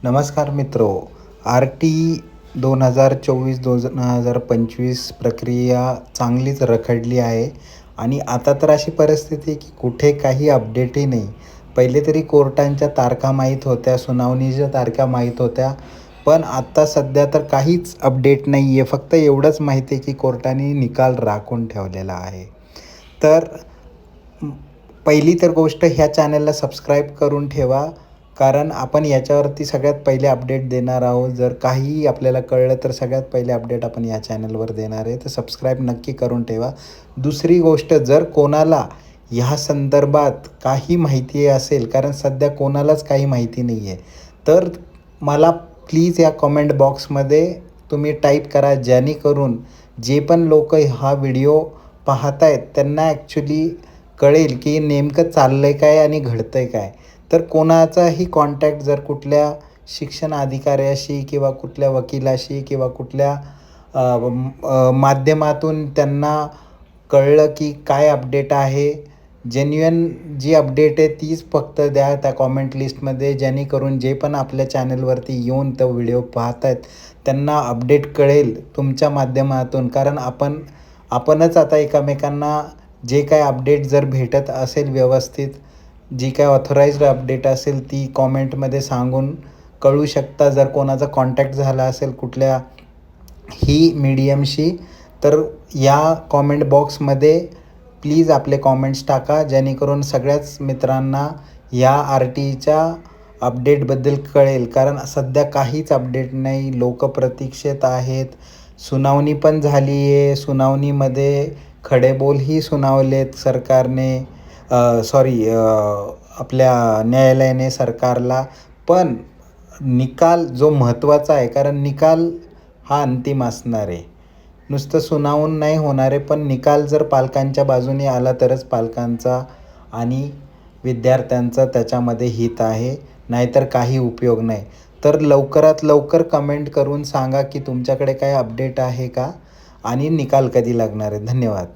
नमस्कार मित्रो. RT 2024-2025 प्रक्रिया चांगलीच रखडली आहे आणि आता तर अशी परिस्थिती आहे की कुठे काही अपडेटही नाही. पहिले तरी कोर्टांच्या तारखा माहीत होत्या, सुनावणीच्या तारखा माहीत होत्या, पण आत्ता सध्या तर काहीच अपडेट नाही आहे. फक्त एवढंच माहिती आहे की कोर्टाने निकाल राखून ठेवलेला आहे. तर पहिली तर गोष्ट, ह्या चॅनलला सबस्क्राईब करून ठेवा, कारण आपण याच्यावरती सगळ्यात पहिले अपडेट देणार आहोत. जर काहीही आपल्याला कळलं तर सगळ्यात पहिले अपडेट आपण या चॅनलवर देणार आहे, तर सबस्क्राईब नक्की करून ठेवा. दुसरी गोष्ट, जर कोणाला ह्या संदर्भात काही माहिती असेल, कारण सध्या कोणालाच काही माहिती नाही आहे, तर मला प्लीज या कॉमेंट बॉक्समध्ये तुम्ही टाईप करा, जेणेकरून जे पण लोक हा व्हिडिओ पाहत आहेत त्यांना ॲक्च्युली कळेल की नेमकं चाललं आहे काय आणि घडतं आहे काय. तर कोणाचाही कॉन्टॅक्ट जर कुठल्या शिक्षण अधिकाऱ्याशी किंवा कुठल्या वकिलाशी किंवा कुठल्या माध्यमातून त्यांना कळलं की काय अपडेट आहे, जेन्युइन जी अपडेट आहे तीच फक्त द्या त्या कॉमेंट लिस्टमध्ये, जेणेकरून जे पण आपल्या चॅनलवरती येऊन तो व्हिडिओ पाहत आहेत त्यांना अपडेट कळेल तुमच्या माध्यमातून. कारण आपणच आता एकमेकांना जे काय अपडेट जर भेटत असेल व्यवस्थित, जी काय ऑथराइज्ड अपडेट असेल ती कॉमेंटमध्ये सांगून कळू शकता. जर कोणाचा कॉन्टॅक्ट झाला असेल कुठल्याही मीडियमशी, तर या कॉमेंट बॉक्समध्ये प्लीज आपले कॉमेंट्स टाका, जेणेकरून सगळ्याच मित्रांना या RTच्या अपडेटबद्दल कळेल. कारण सध्या काहीच अपडेट नाही, लोक प्रतीक्षेत आहेत. सुनावणी पण झाली आहे, सुनावणीमध्ये खडेबोलही सुनावलेत सरकारने, आपल्या न्यायालयाने सरकारला. पण निकाल जो महत्त्वाचा आहे, कारण निकाल हा अंतिम असणार आहे, नुसतं सुनावून नाही होणार आहे. पण निकाल जर पालकांच्या बाजूने आला तरच पालकांचा आणि विद्यार्थ्यांचा त्याच्यामध्ये हित आहे, नाहीतर काही उपयोग नाही. तर लवकरात लवकर कमेंट करून सांगा की तुमच्याकडे काय अपडेट आहे का आणि निकाल कधी लागणार आहे. धन्यवाद.